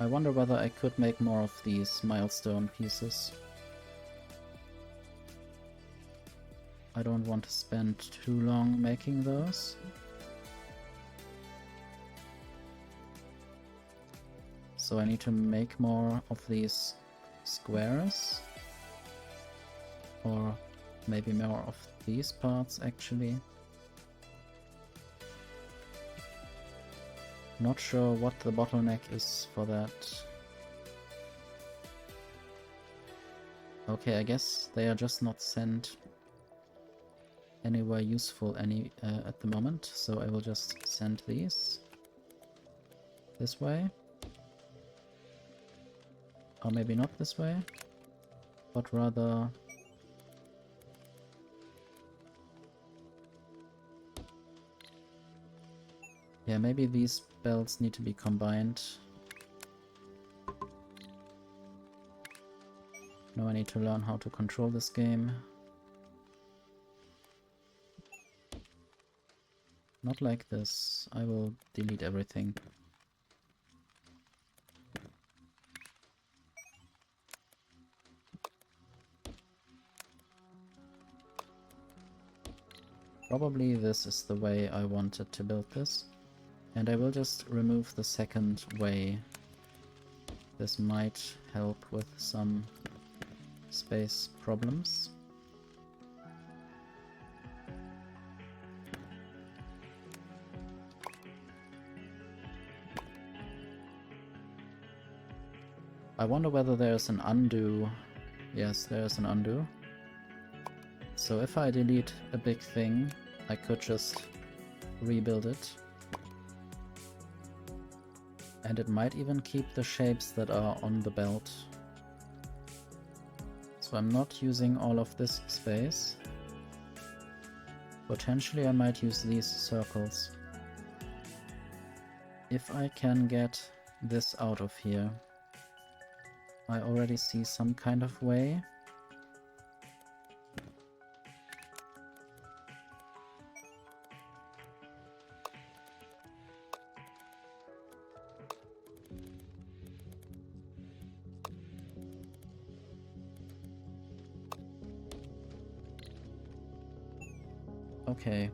I wonder whether I could make more of these milestone pieces. I don't want to spend too long making those. So I need to make more of these squares. Or maybe more of these parts actually. Not sure what the bottleneck is for that. Okay, I guess they are just not sent anywhere useful at the moment, so I will just send these this way. Or maybe not this way, but rather... Yeah, maybe these belts need to be combined. Now I need to learn how to control this game. Not like this. I will delete everything. Probably this is the way I wanted to build this. And I will just remove the second way. This might help with some space problems. I wonder whether there's an undo. Yes, there's an undo. So if I delete a big thing, I could just rebuild it. And it might even keep the shapes that are on the belt. So I'm not using all of this space. Potentially I might use these circles. If I can get this out of here. I already see some kind of way. Okay.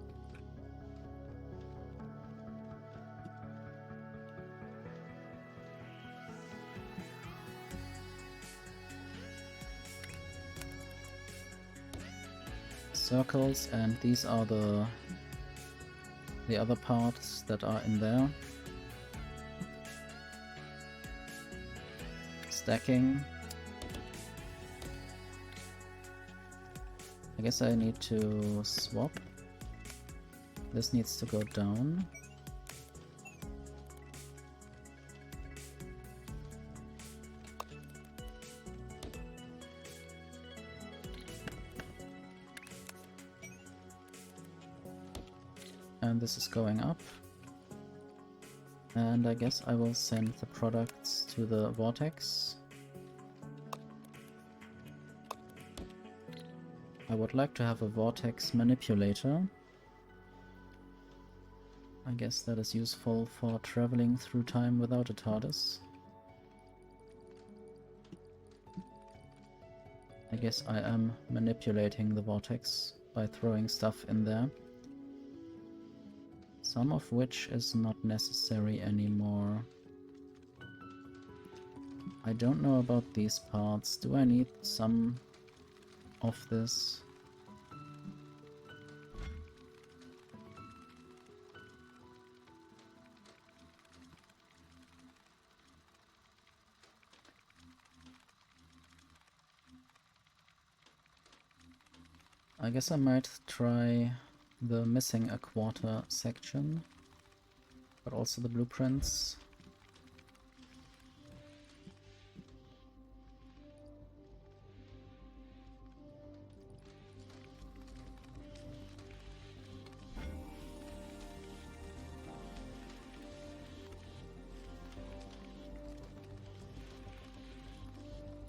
Circles, and these are the other parts that are in there. Stacking. I guess I need to swap. This needs to go down. And this is going up. And I guess I will send the products to the vortex. I would like to have a vortex manipulator. I guess that is useful for traveling through time without a TARDIS. I guess I am manipulating the vortex by throwing stuff in there. Some of which is not necessary anymore. I don't know about these parts. Do I need some of this? I guess I might try the missing a quarter section, but also the blueprints.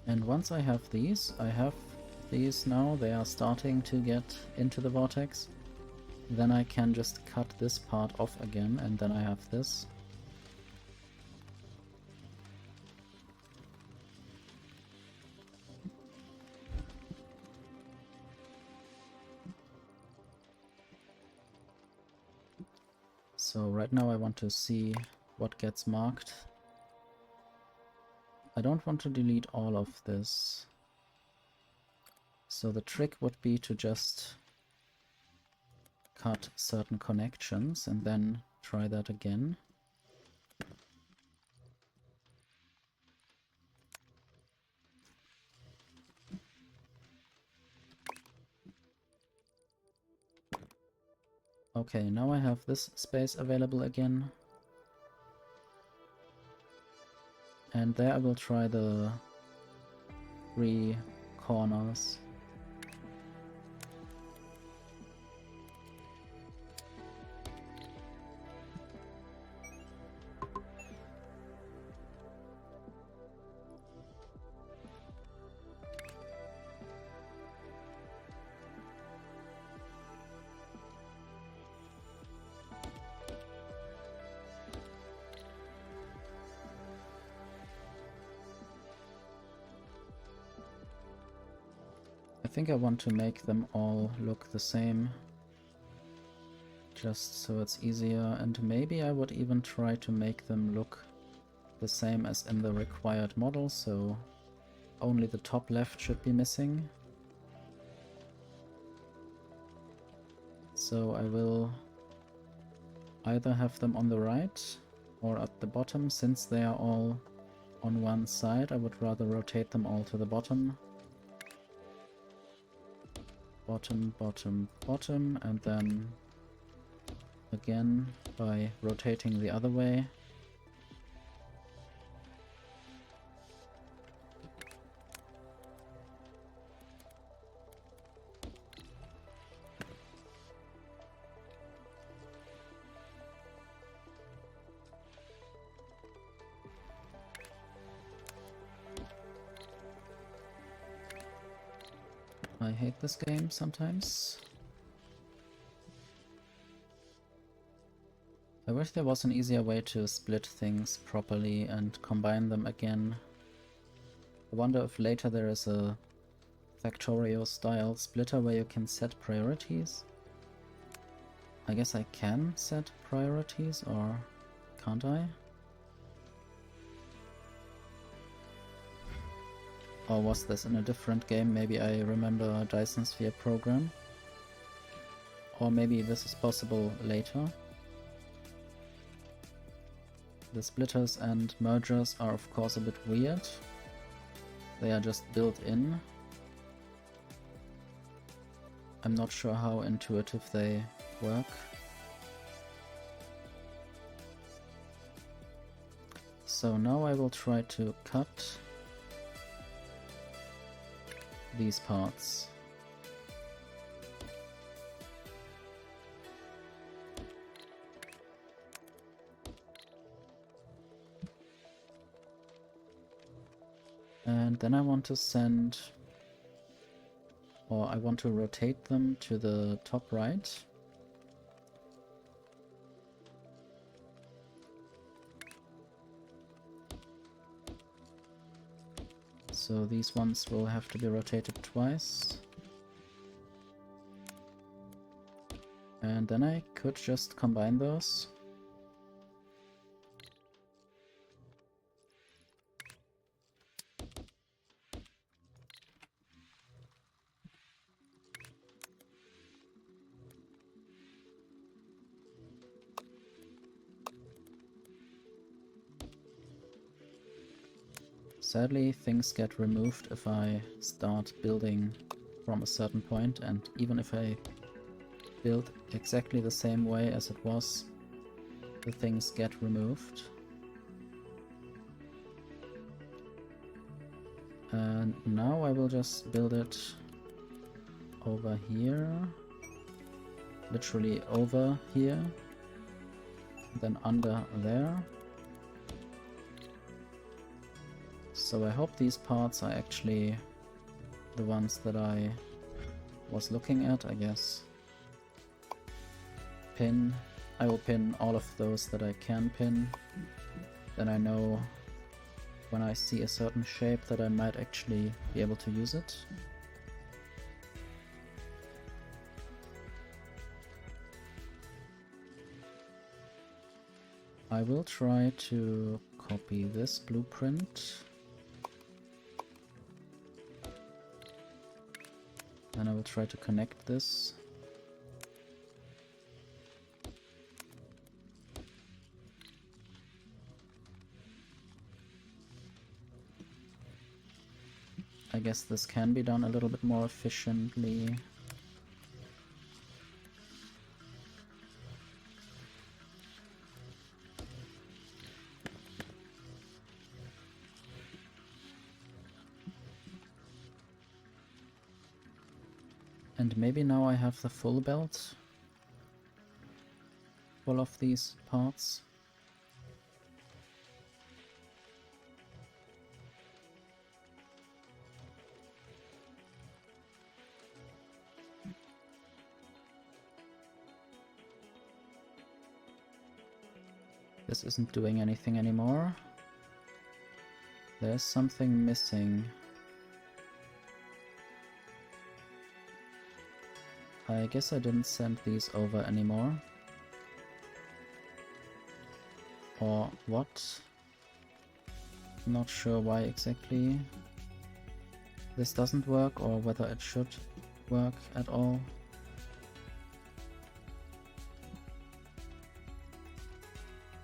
And once I have these now, they are starting to get into the vortex. Then I can just cut this part off again, and then I have this. So right now I want to see what gets marked. I don't want to delete all of this. So the trick would be to just cut certain connections and then try that again. Okay, now I have this space available again. And there I will try the 3 corners. I think I want to make them all look the same, just so it's easier, and maybe I would even try to make them look the same as in the required model, so only the top left should be missing. So I will either have them on the right or at the bottom. Since they are all on one side, I would rather rotate them all to the bottom. Bottom, bottom, bottom, and then again by rotating the other way. I hate this game sometimes. I wish there was an easier way to split things properly and combine them again. I wonder if later there is a Factorio style splitter where you can set priorities. I guess I can set priorities, or can't I? Or was this in a different game? Maybe I remember Dyson Sphere program. Or maybe this is possible later. The splitters and mergers are of course a bit weird. They are just built in. I'm not sure how intuitive they work. So now I will try to cut these parts. And then I want to send, or I want to rotate them to the top right. So these ones will have to be rotated twice. And then I could just combine those. Sadly, things get removed if I start building from a certain point, and even if I build exactly the same way as it was, the things get removed. And now I will just build it over here, literally over here, then under there. So I hope these parts are actually the ones that I was looking at, I guess. Pin. I will pin all of those that I can pin. Then I know when I see a certain shape that I might actually be able to use it. I will try to copy this blueprint. Then I will try to connect this. I guess this can be done a little bit more efficiently. And maybe now I have the full belt full of these parts. This isn't doing anything anymore. There's something missing. I guess I didn't send these over anymore. Or what? Not sure why exactly this doesn't work, or whether it should work at all.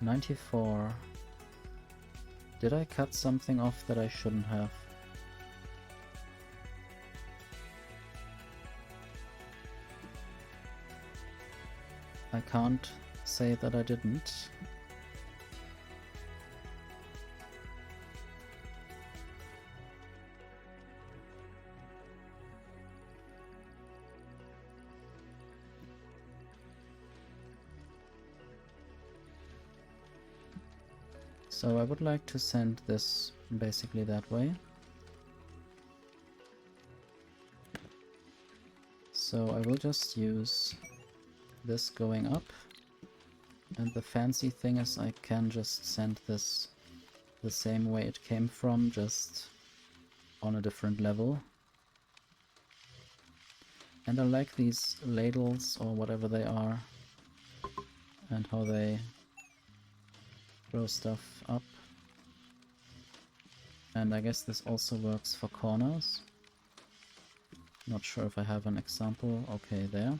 $94. Did I cut something off that I shouldn't have? I can't say that I didn't. So I would like to send this basically that way. So I will just use this going up, and the fancy thing is I can just send this the same way it came from, just on a different level. And I like these ladles, or whatever they are, and how they throw stuff up. And I guess this also works for corners. Not sure if I have an example. Okay, there.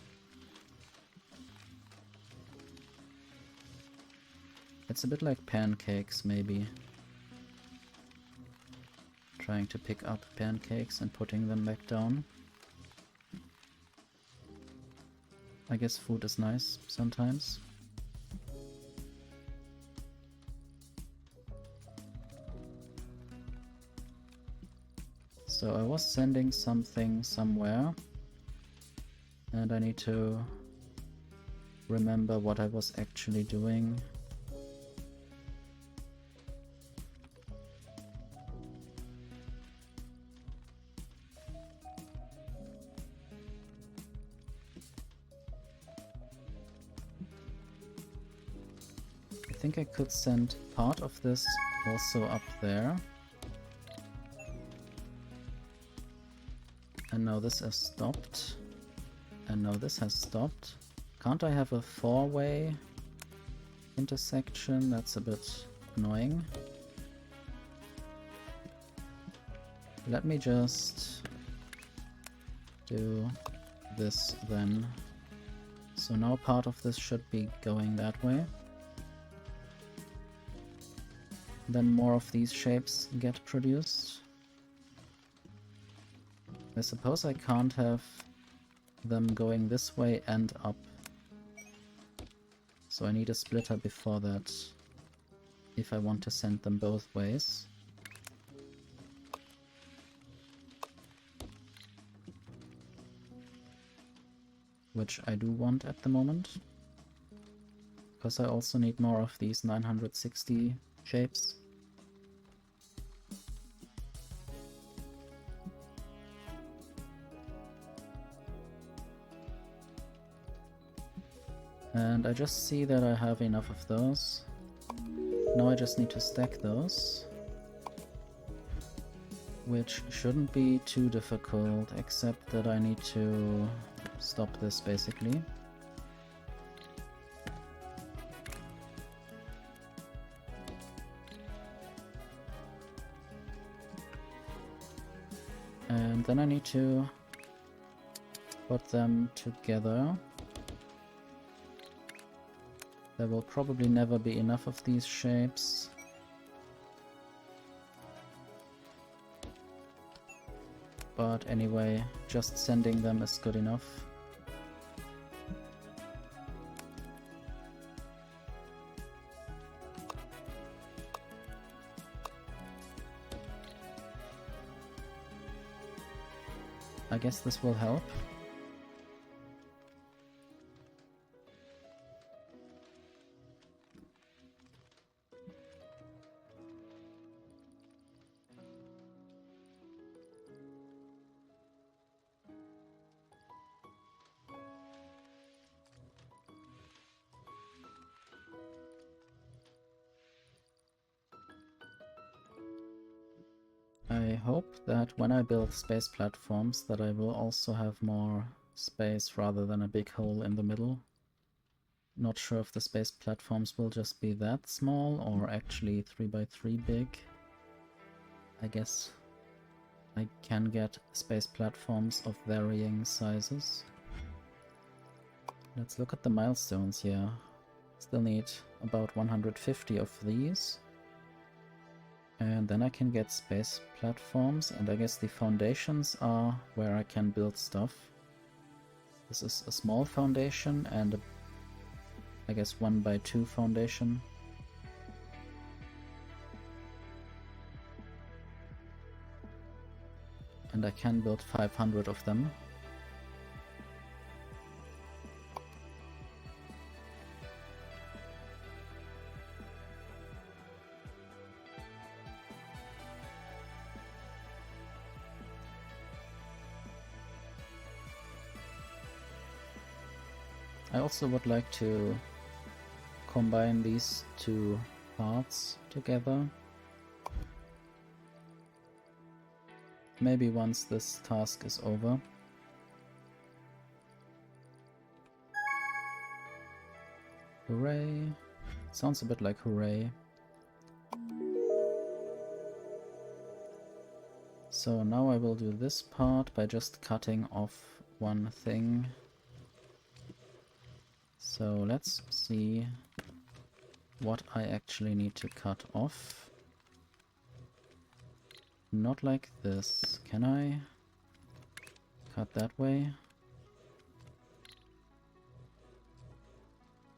It's a bit like pancakes, maybe. Trying to pick up pancakes and putting them back down. I guess food is nice sometimes. So I was sending something somewhere, and I need to remember what I was actually doing. I think I could send part of this also up there. And now this has stopped. And now this has stopped. Can't I have a four-way intersection? That's a bit annoying. Let me just do this then. So now part of this should be going that way. Then more of these shapes get produced. I suppose I can't have them going this way and up. So I need a splitter before that, if I want to send them both ways. Which I do want at the moment. Because I also need more of these 960 shapes. And I just see that I have enough of those. Now I just need to stack those. Which shouldn't be too difficult, except that I need to stop this basically. And then I need to put them together. There will probably never be enough of these shapes. But anyway, just sending them is good enough. I guess this will help. I hope that when I build space platforms that I will also have more space rather than a big hole in the middle. Not sure if the space platforms will just be that small or actually 3x3 big. I guess I can get space platforms of varying sizes. Let's look at the milestones here. Still need about 150 of these. And then I can get space platforms, and I guess the foundations are where I can build stuff. This is a small foundation and I guess 1x2 foundation. And I can build 500 of them. I also would like to combine these two parts together. Maybe once this task is over. Hooray! Sounds a bit like hooray. So now I will do this part by just cutting off one thing. So let's see what I actually need to cut off. Not like this. Can I cut that way?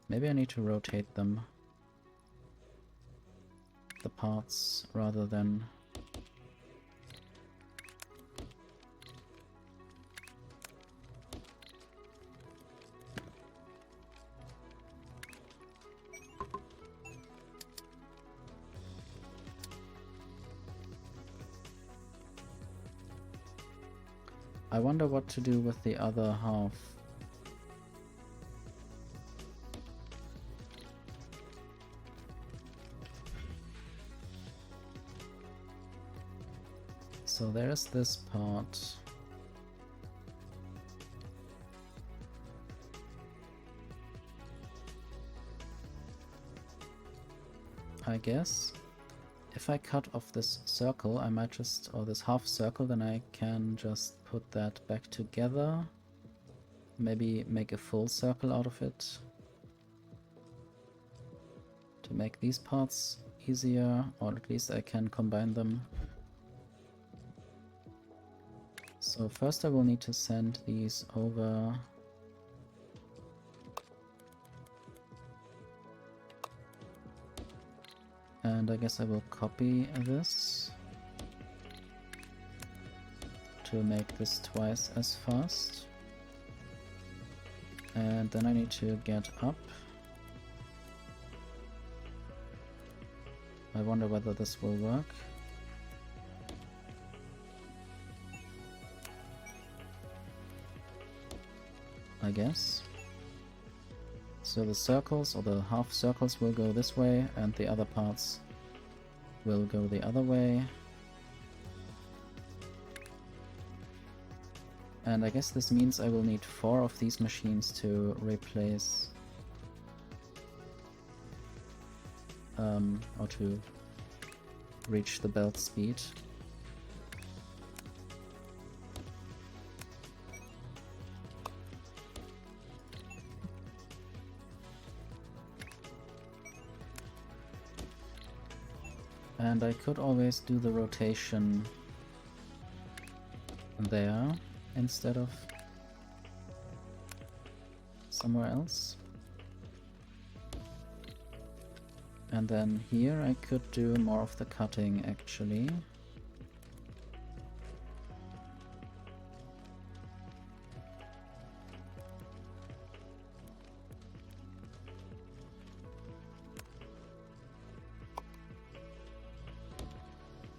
Maybe I need to rotate them, the parts, rather than... I wonder what to do with the other half. So there's this part. I guess if I cut off this circle, I might just, or this half circle, then I can just put that back together. Maybe make a full circle out of it. To make these parts easier, or at least I can combine them. So first I will need to send these over. And I guess I will copy this to make this twice as fast. And then I need to get up. I wonder whether this will work. I guess. So the circles, or the half circles, will go this way, and the other parts will go the other way. And I guess this means I will need 4 of these machines to replace... or to reach the belt speed. And I could always do the rotation there instead of somewhere else. And then here I could do more of the cutting actually.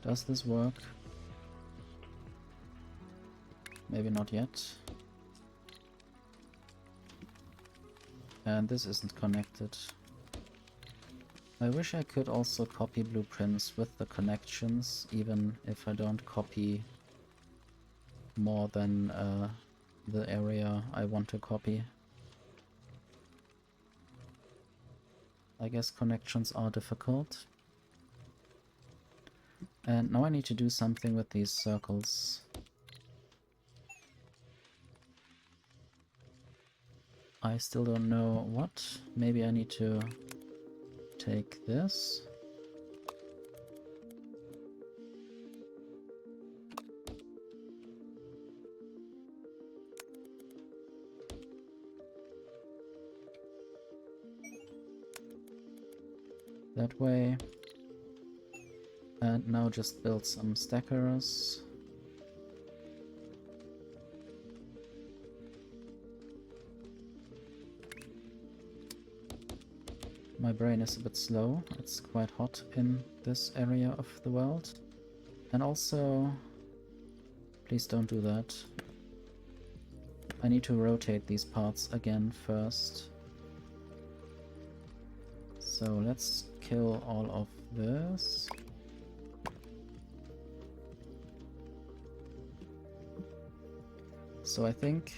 Does this work? Maybe not yet. And this isn't connected. I wish I could also copy blueprints with the connections, even if I don't copy more than the area I want to copy. I guess connections are difficult. And now I need to do something with these circles. I still don't know what. Maybe I need to take this. That way. And now just build some stackers. My brain is a bit slow. It's quite hot in this area of the world. And also, please don't do that. I need to rotate these parts again first. So let's kill all of this. So I think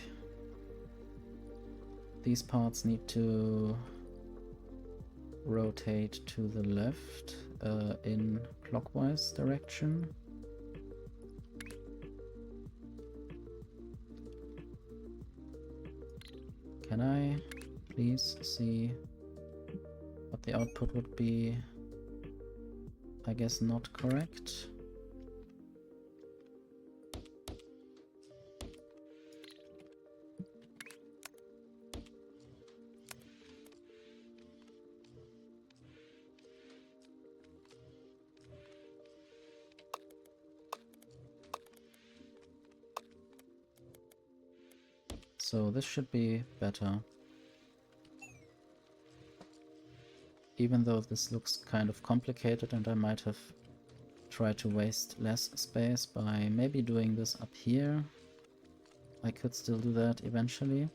these parts need to rotate to the left in clockwise direction. Can I please see what the output would be? I guess not correct. So this should be better. Even though this looks kind of complicated and I might have tried to waste less space by maybe doing this up here. I could still do that eventually.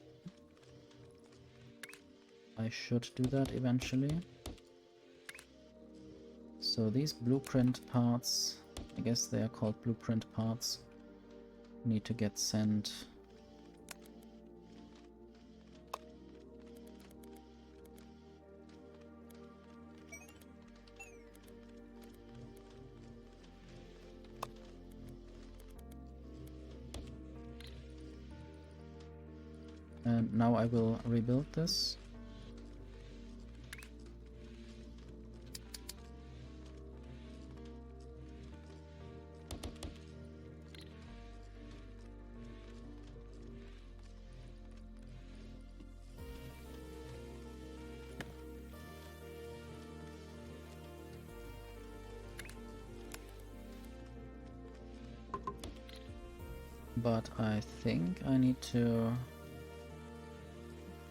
I should do that eventually. So these blueprint parts, I guess they are called blueprint parts, need to get sent and now I will rebuild this. But I think I need to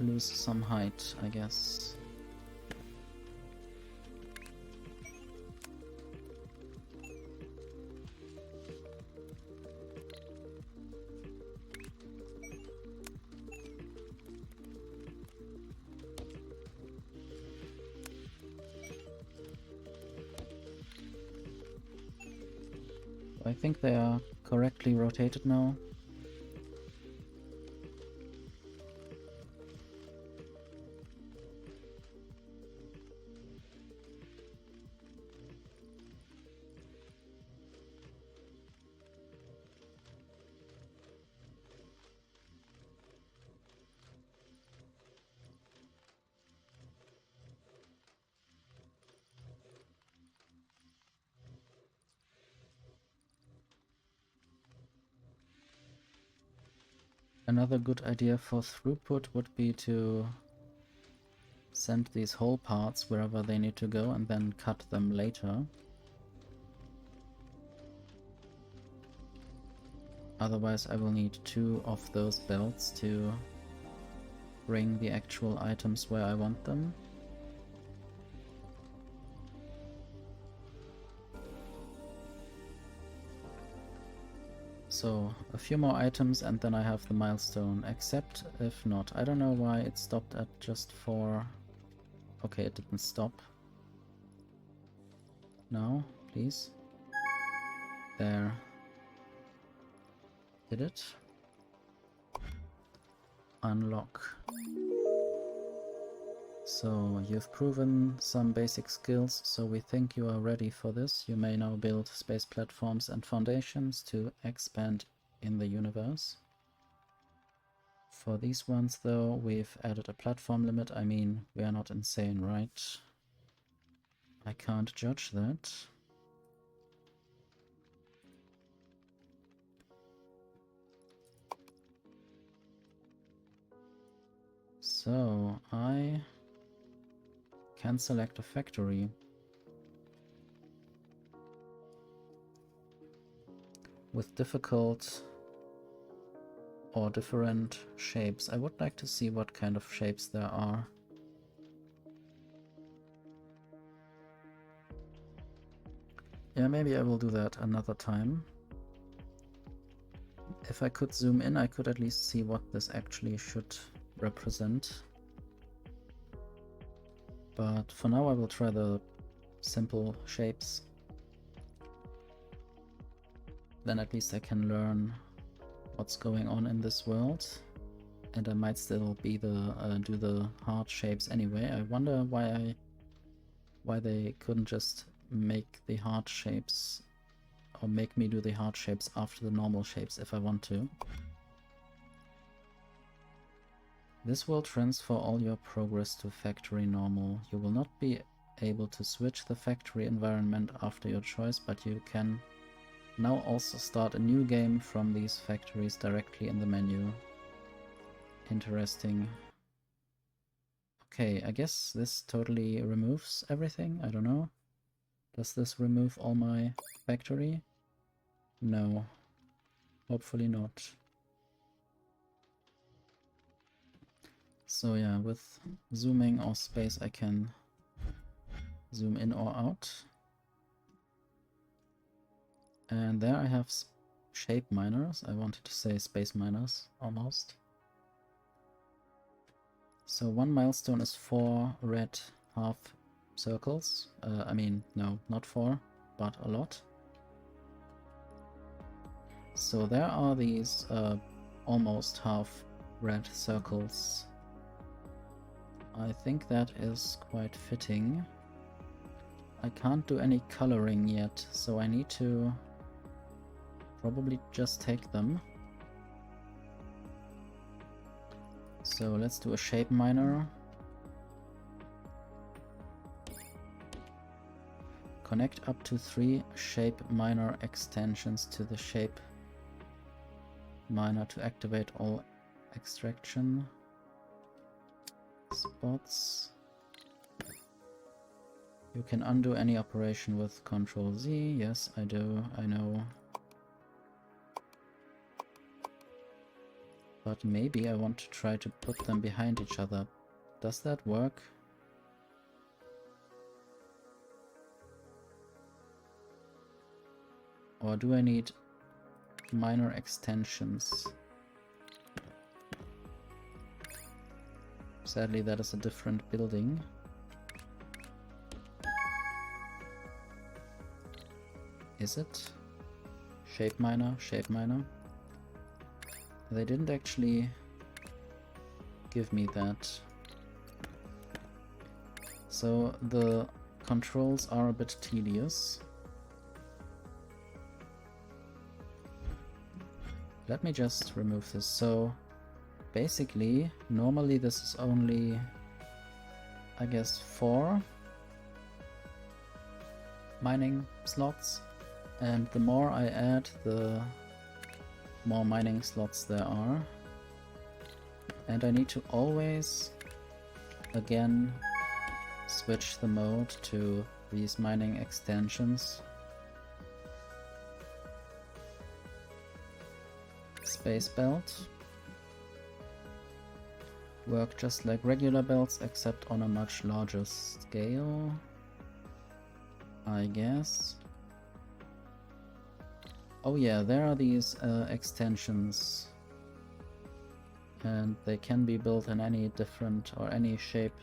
lose some height, I guess. I think they are correctly rotated now. Another good idea for throughput would be to send these whole parts wherever they need to go and then cut them later. Otherwise I will need 2 of those belts to bring the actual items where I want them. So, a few more items and then I have the milestone, except if not. I don't know why it stopped at just 4. Okay, it didn't stop. Now, please. There. Did it? Unlock. So, you've proven some basic skills, so we think you are ready for this. You may now build space platforms and foundations to expand in the universe. For these ones though, we've added a platform limit. I mean, we are not insane, right? I can't judge that. So, I can select a factory with difficult or different shapes. I would like to see what kind of shapes there are. Yeah, maybe I will do that another time. If I could zoom in, I could at least see what this actually should represent. But for now I will try the simple shapes. Then at least I can learn what's going on in this world. And I might still be do the hard shapes anyway. I wonder why they couldn't just make the hard shapes, or make me do the hard shapes after the normal shapes if I want to. This will transfer all your progress to factory normal. You will not be able to switch the factory environment after your choice, but you can now also start a new game from these factories directly in the menu. Interesting. Okay, I guess this totally removes everything. I don't know. Does this remove all my factory? No. Hopefully not. So yeah, with zooming or space I can zoom in or out. And there I have shape miners. I wanted to say space miners, almost. So one milestone is 4 red half circles. I mean, no, not 4, but a lot. So there are these almost half red circles. I think that is quite fitting. I can't do any coloring yet, so I need to probably just take them. So let's do a shape miner. Connect up to 3 shape miner extensions to the shape miner to activate all extraction spots. You can undo any operation with Ctrl Z. Yes, I do, I know. But maybe I want to try to put them behind each other. Does that work? Or do I need minor extensions? Sadly, that is a different building. Is it? Shape miner, shape miner. They didn't actually give me that. So the controls are a bit tedious. Let me just remove this. So basically, normally this is only, I guess, 4 mining slots, and the more I add, the more mining slots there are. And I need to always, again, switch the mode to these mining extensions. Space belt. Work just like regular belts, except on a much larger scale, I guess. Oh yeah, there are these extensions, and they can be built in any different or any shape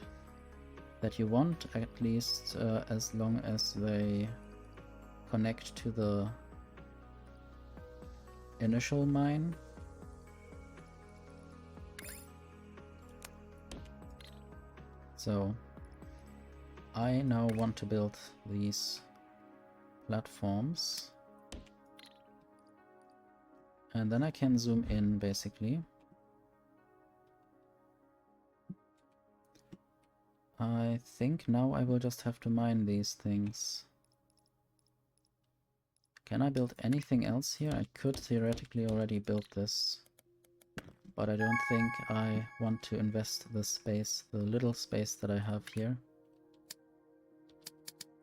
that you want, at least as long as they connect to the initial mine. So I now want to build these platforms, and then I can zoom in basically. I think now I will just have to mine these things. Can I build anything else here? I could theoretically already build this, but I don't think I want to invest the space, the little space that I have here.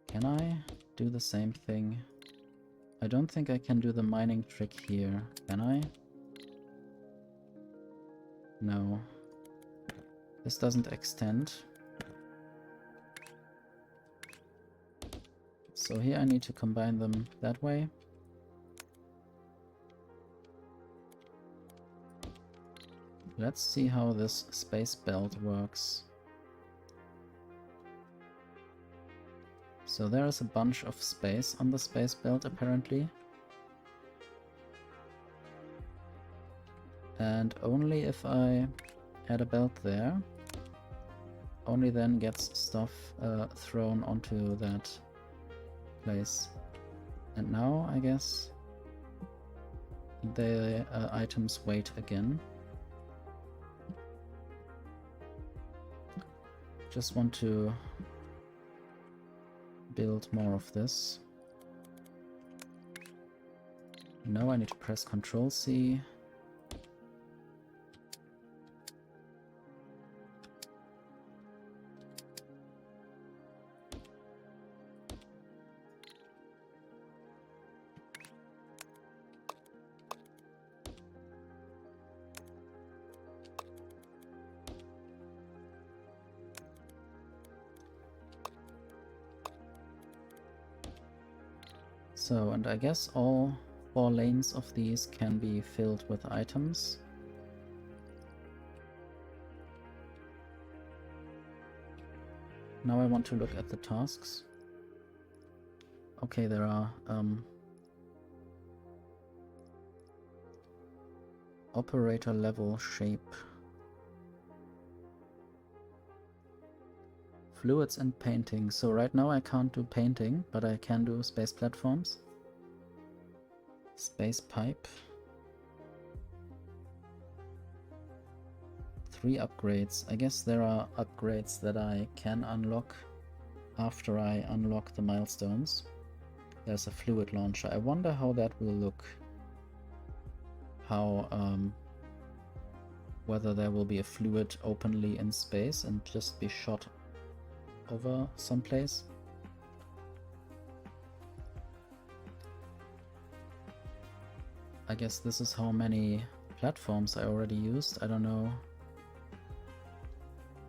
Can I do the same thing? I don't think I can do the mining trick here, can I? No. This doesn't extend. So here I need to combine them that way. Let's see how this space belt works. So there is a bunch of space on the space belt apparently. And only if I add a belt there, only then gets stuff thrown onto that place. And now I guess the items wait again. Just want to build more of this. Now I need to press Ctrl C. So, and I guess all 4 lanes of these can be filled with items. Now I want to look at the tasks. Okay, there are operator level shape. Fluids and painting. So right now I can't do painting, but I can do space platforms. Space pipe. 3 upgrades. I guess there are upgrades that I can unlock after I unlock the milestones. There's a fluid launcher. I wonder how that will look. How, whether there will be a fluid openly in space and just be shot over someplace. I guess this is how many platforms I already used. I don't know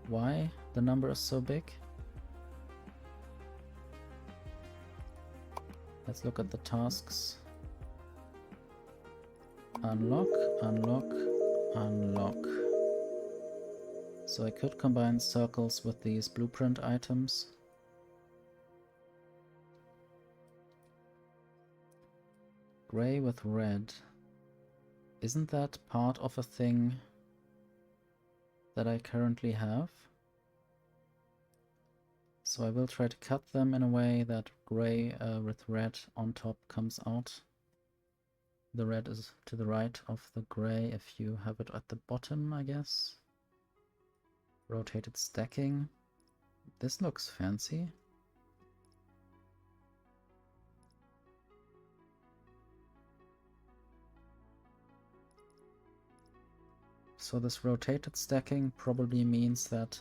why the number is so big. Let's look at the tasks. Unlock, unlock, unlock. So I could combine circles with these blueprint items. Gray with red. Isn't that part of a thing that I currently have? So I will try to cut them in a way that gray with red on top comes out. The red is to the right of the gray if you have it at the bottom, I guess. Rotated stacking. This looks fancy. So this rotated stacking probably means that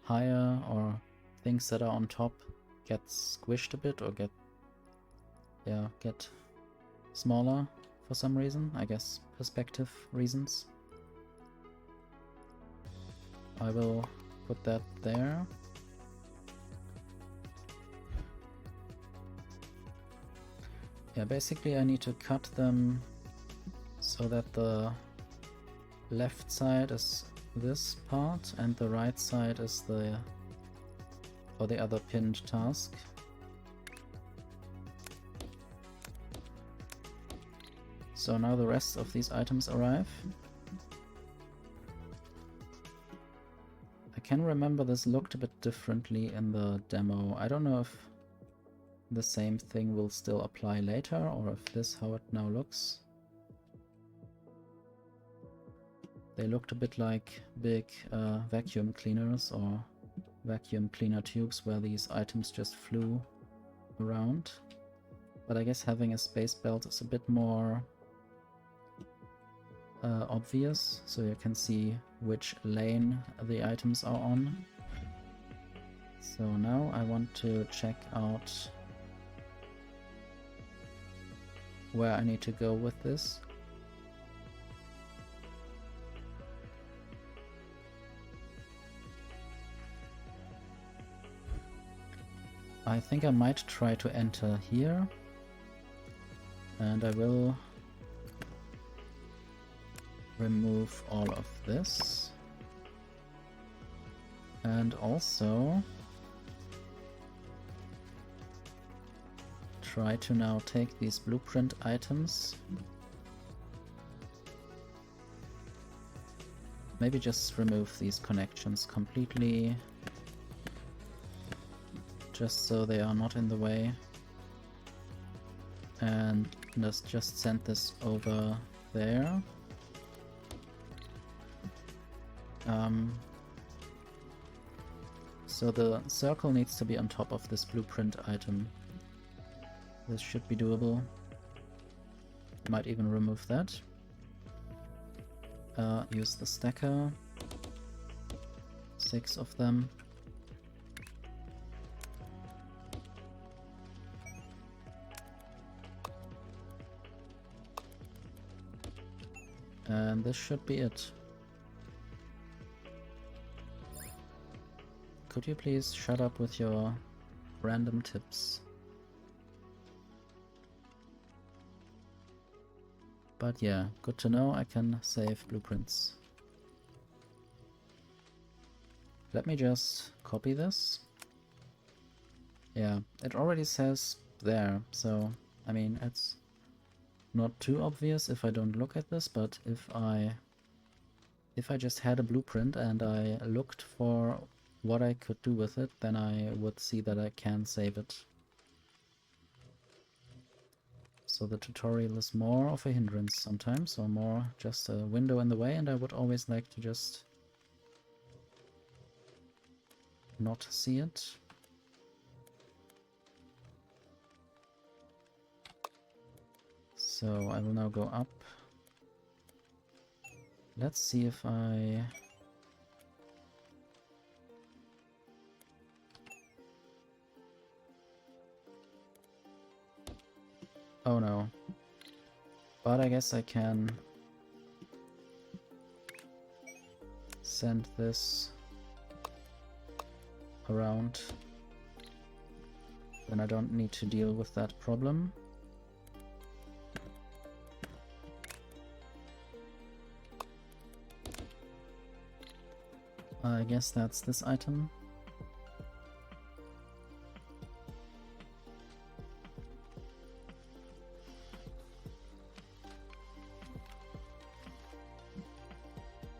higher or things that are on top get squished a bit or get smaller for some reason. I guess perspective reasons. I will put that there. Yeah, basically I need to cut them so that the left side is this part and the right side is the other pinned task. So now the rest of these items arrive. I can remember this looked a bit differently in the demo. I don't know if the same thing will still apply later or if this how it now looks. They looked a bit like big vacuum cleaners or vacuum cleaner tubes where these items just flew around. But I guess having a space belt is a bit more obvious, so you can see which lane the items are on. So now I want to check out where I need to go with this. I think I might try to enter here, and I will remove all of this, and also try to now take these blueprint items, maybe just remove these connections completely, just so they are not in the way, and let's just send this over there. So the circle needs to be on top of this blueprint item. This should be doable. Might even remove that. Use the stacker. 6 of them. And this should be it. Could you please shut up with your random tips? But yeah, good to know I can save blueprints. Let me just copy this. Yeah, it already says there, so I mean it's not too obvious if I don't look at this, but if I just had a blueprint and I looked for what I could do with it, then I would see that I can save it. So the tutorial is more of a hindrance sometimes, or more just a window in the way, and I would always like to just not see it. So I will now go up. Let's see if I... Oh no. But I guess I can send this around. Then I don't need to deal with that problem. I guess that's this item.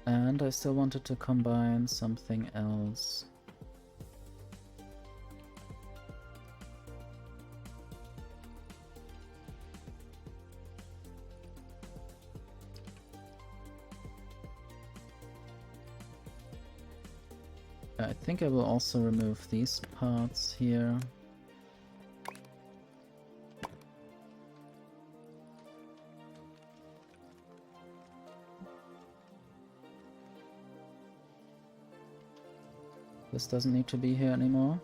And I still wanted to combine something else. I think I will also remove these parts here. This doesn't need to be here anymore.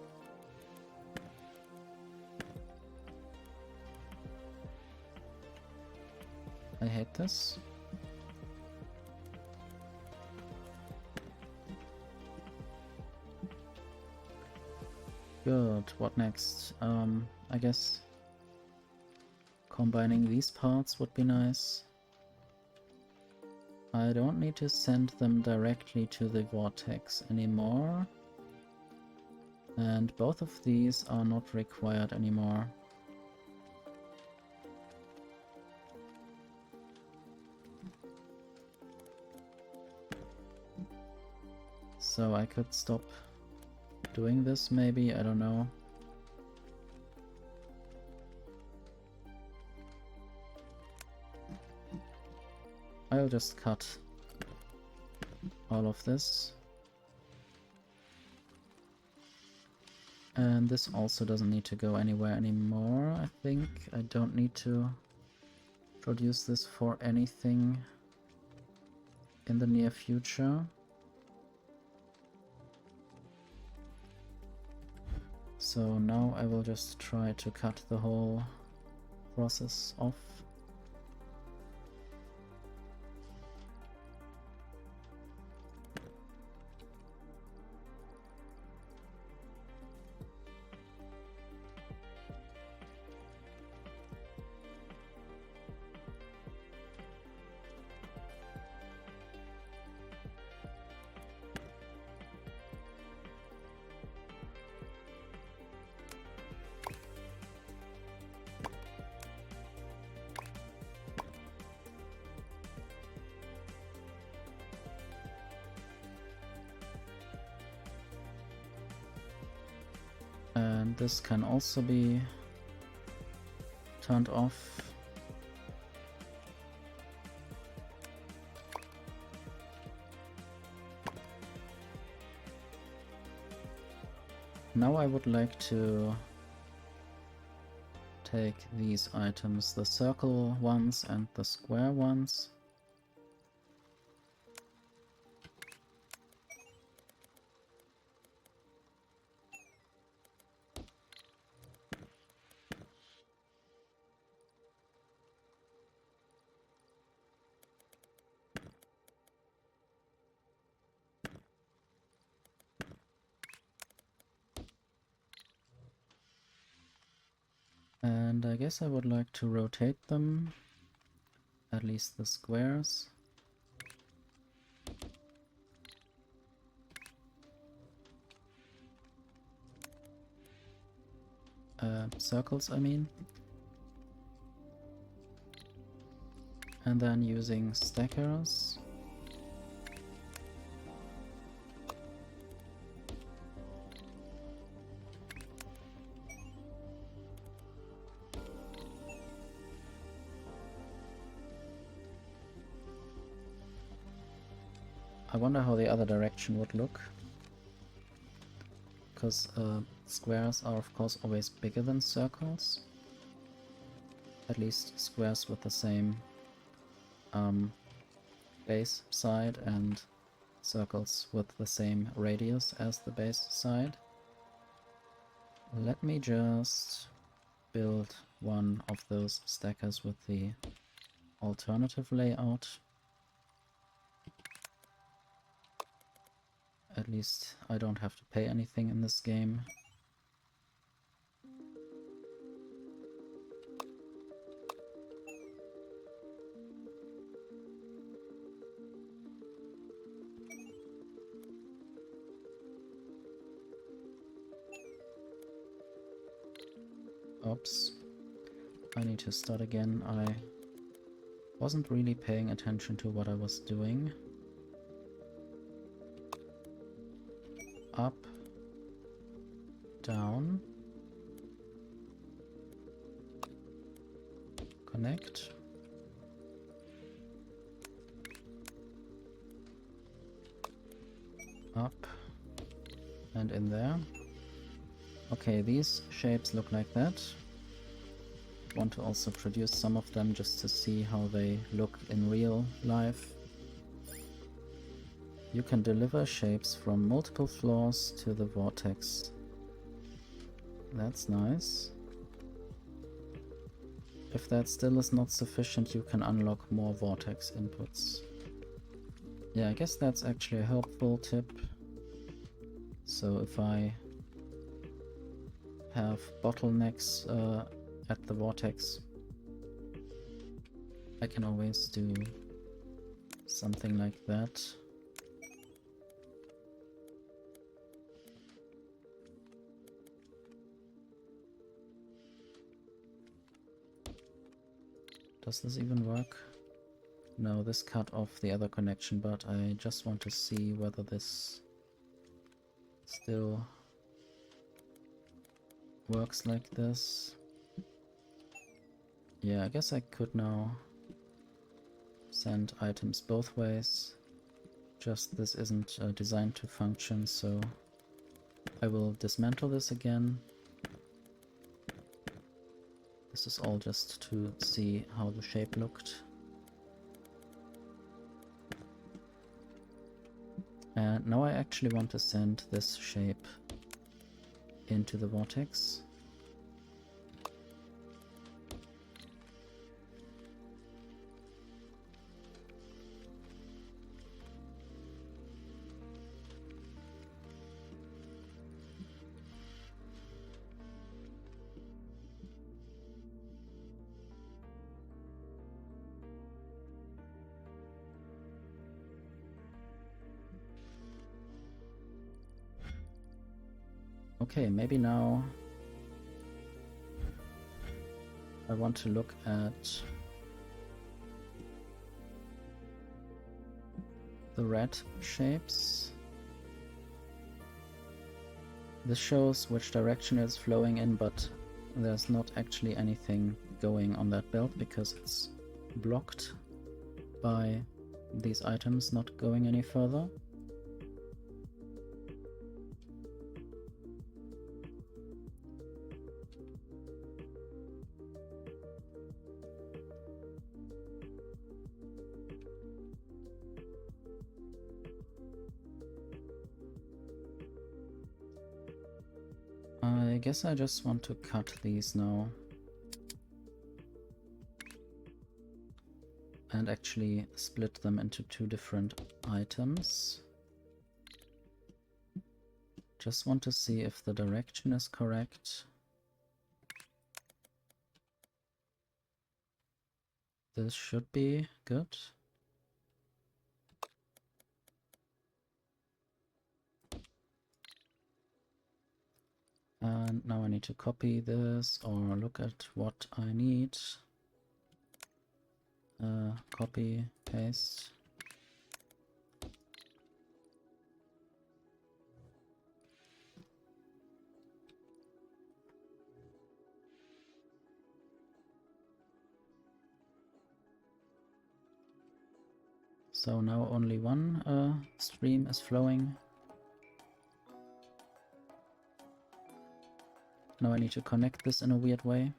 I hate this. Good, what next? I guess combining these parts would be nice. I don't need to send them directly to the vortex anymore. And both of these are not required anymore. So I could stop doing this maybe, I don't know. I'll just cut all of this. And this also doesn't need to go anywhere anymore, I think. I don't need to produce this for anything in the near future. So now I will just try to cut the whole process off. And this can also be turned off. Now I would like to take these items, the circle ones and the square ones. And I guess I would like to rotate them, at least the squares. Circles, I mean. And then using stackers. I wonder how the other direction would look, because squares are of course always bigger than circles, at least squares with the same base side and circles with the same radius as the base side. Let me just build one of those stackers with the alternative layout. At least I don't have to pay anything in this game. Oops. I need to start again. I wasn't really paying attention to what I was doing. Up, down, connect, up, and in there. Okay, these shapes look like that. Want to also produce some of them just to see how they look in real life. You can deliver shapes from multiple floors to the vortex. That's nice. If that still is not sufficient, you can unlock more vortex inputs. Yeah, I guess that's actually a helpful tip. So if I have bottlenecks at the vortex, I can always do something like that. Does this even work? No, this cut off the other connection, but I just want to see whether this still works like this. Yeah, I guess I could now send items both ways. Just this isn't designed to function, so I will dismantle this again. This is all just to see how the shape looked. And now I actually want to send this shape into the vortex. Okay, maybe now I want to look at the red shapes. This shows which direction it's flowing in, but there's not actually anything going on that belt because it's blocked by these items not going any further. I guess I just want to cut these now and actually split them into two different items. Just want to see if the direction is correct. This should be good. And now I need to copy this or look at what I need. Copy, paste. So now only one stream is flowing. Now I need to connect this in a weird way.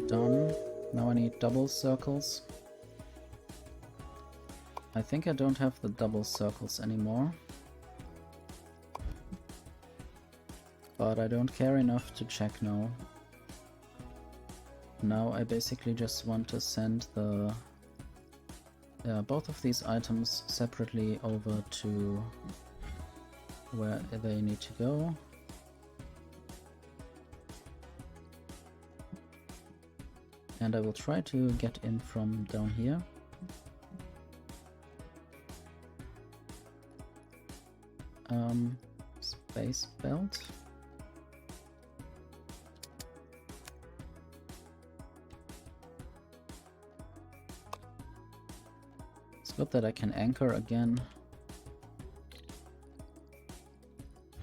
Done. Now I need double circles. I think I don't have the double circles anymore. But I don't care enough to check now. Now I basically just want to send the both of these items separately over to where they need to go. And I will try to get in from down here. Space belt. Good that I can anchor again.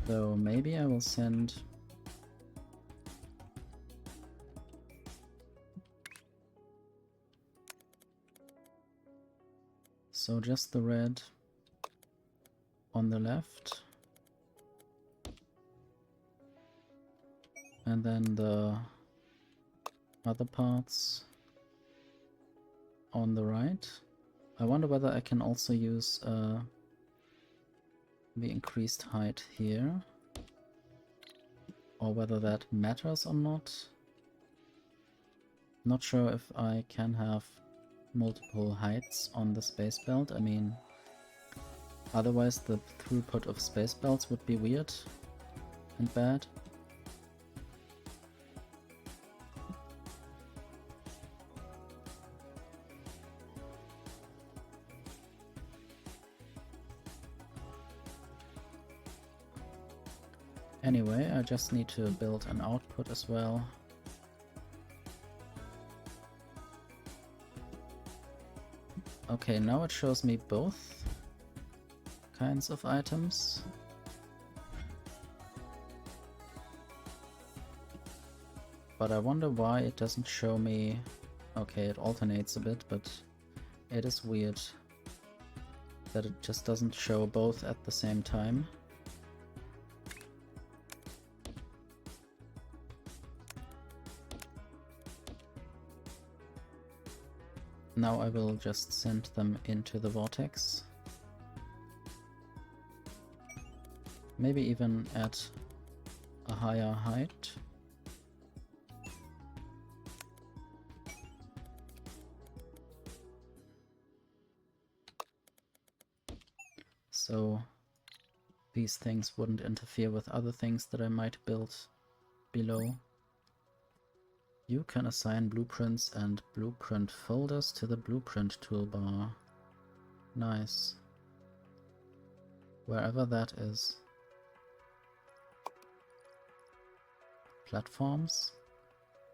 Though maybe I will send... So just the red on the left. And then the other parts on the right. I wonder whether I can also use the increased height here, or whether that matters or not. Not sure if I can have multiple heights on the space belt. I mean, otherwise the throughput of space belts would be weird and bad. Anyway, I just need to build an output as well. Okay, now it shows me both kinds of items. But I wonder why it doesn't show me... Okay, it alternates a bit, but it is weird that it just doesn't show both at the same time. Now I will just send them into the vortex. Maybe even at a higher height. So these things wouldn't interfere with other things that I might build below. You can assign blueprints and blueprint folders to the blueprint toolbar. Nice. Wherever that is. Platforms.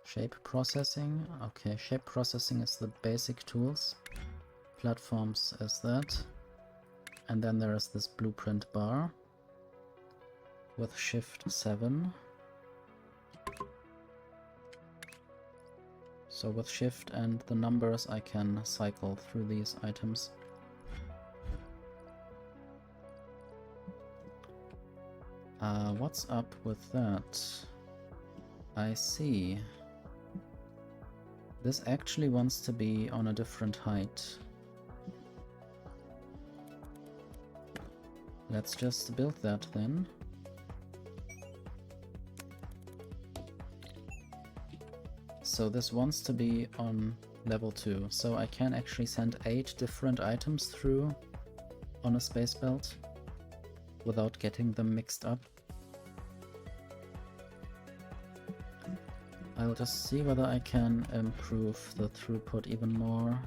Shape processing. Okay, shape processing is the basic tools. Platforms is that. And then there is this blueprint bar with Shift 7. So with Shift and the numbers I can cycle through these items. What's up with that? I see. This actually wants to be on a different height. Let's just build that then. So this wants to be on level 2, so I can actually send 8 different items through on a space belt without getting them mixed up. I'll just see whether I can improve the throughput even more.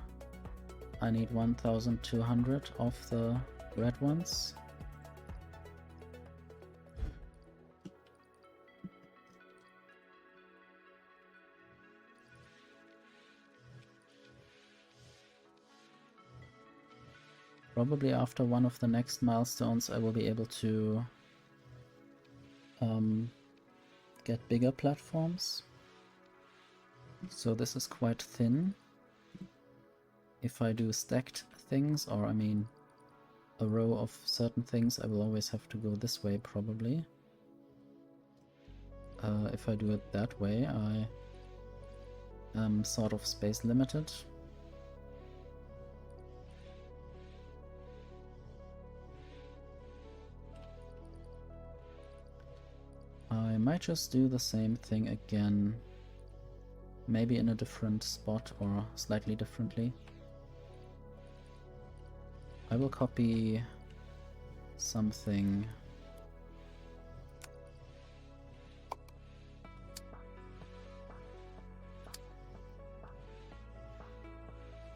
I need 1200 of the red ones. Probably after one of the next milestones I will be able to get bigger platforms. So this is quite thin. If I do stacked things, or I mean a row of certain things, I will always have to go this way probably. If I do it that way, I am sort of space limited. I might just do the same thing again, maybe in a different spot or slightly differently. I will copy something.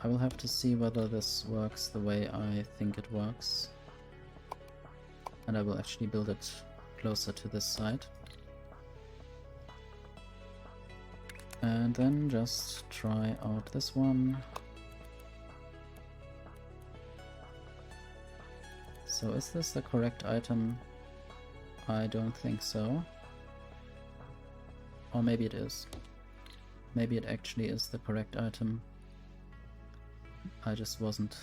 I will have to see whether this works the way I think it works. And I will actually build it closer to this side. And then just try out this one. So is this the correct item? I don't think so. Or maybe it is. Maybe it actually is the correct item. I just wasn't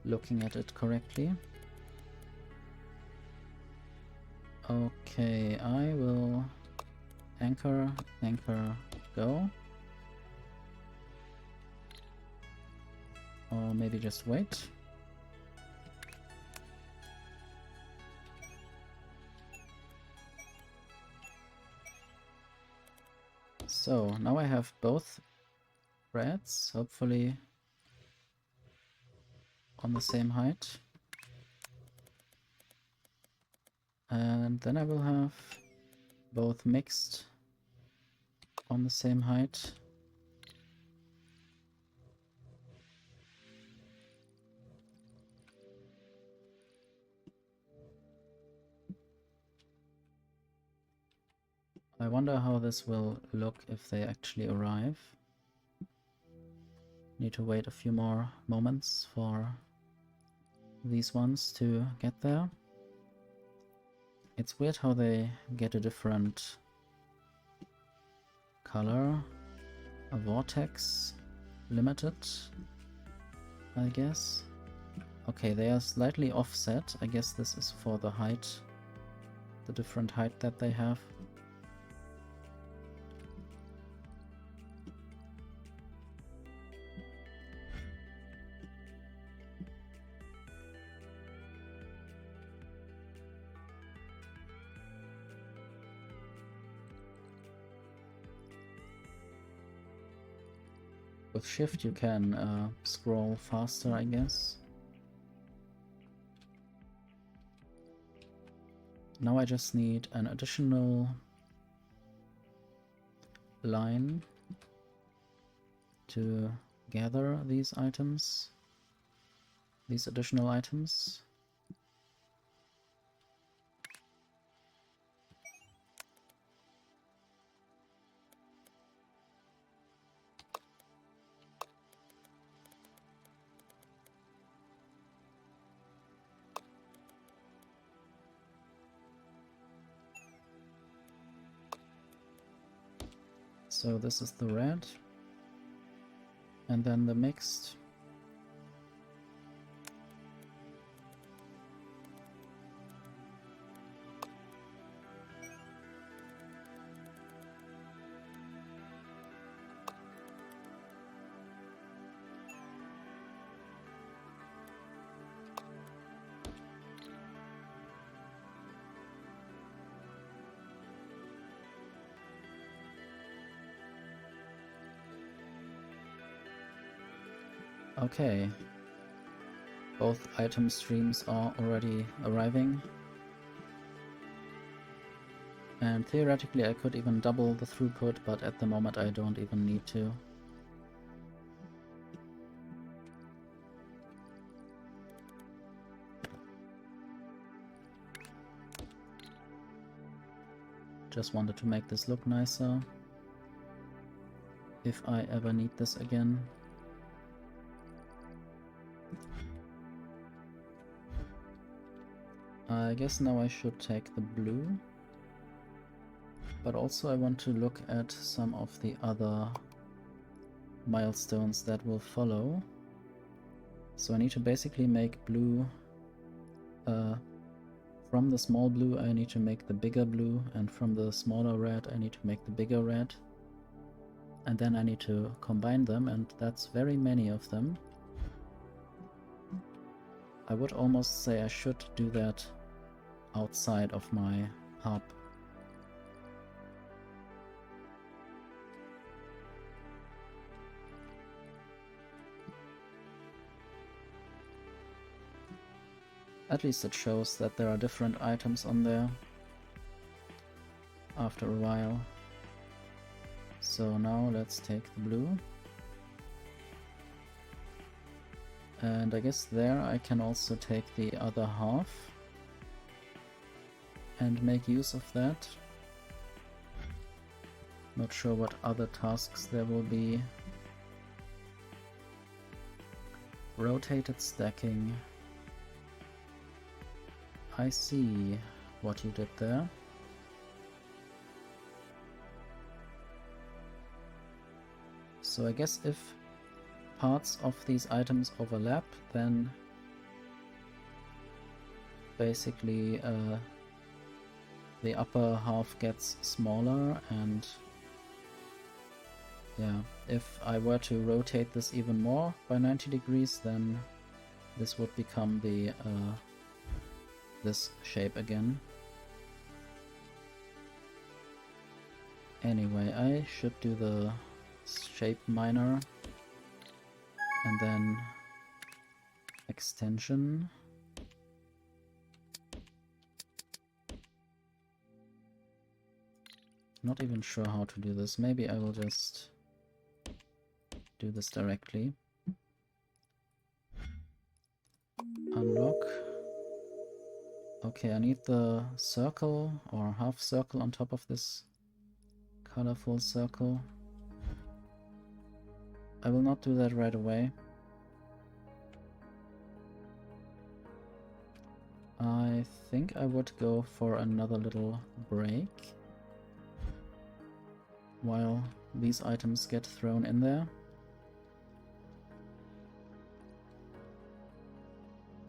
looking at it correctly. Okay, I will anchor, go. Or maybe just wait. So now I have both rats, hopefully on the same height. And then I will have both mixed on the same height. I wonder how this will look if they actually arrive. Need to wait a few more moments for these ones to get there. It's weird how they get a different color. A vortex limited, I guess. Okay, they are slightly offset. I guess this is for the height, the different height that they have. With shift you can scroll faster, I guess. Now I just need an additional line to gather these items, these additional items. So this is the red, and then the mixed. Okay, both item streams are already arriving, and theoretically I could even double the throughput, but at the moment I don't even need to. Just wanted to make this look nicer, if I ever need this again. I guess now I should take the blue, but also I want to look at some of the other milestones that will follow. So I need to basically make blue, from the small blue I need to make the bigger blue, and from the smaller red I need to make the bigger red. And then I need to combine them, and that's very many of them. I would almost say I should do that outside of my hub. At least it shows that there are different items on there after a while. So now let's take the blue. And I guess there I can also take the other half and make use of that. Not sure what other tasks there will be. Rotated stacking. I see what you did there. So I guess if parts of these items overlap, then basically the upper half gets smaller, and yeah, if I were to rotate this even more by 90 degrees, then this would become the this shape again. Anyway, I should do the shape miner and then extension. Not even sure how to do this. Maybe I will just do this directly. Unlock. Okay, I need the circle or half circle on top of this colorful circle. I will not do that right away. I think I would go for another little break while these items get thrown in there.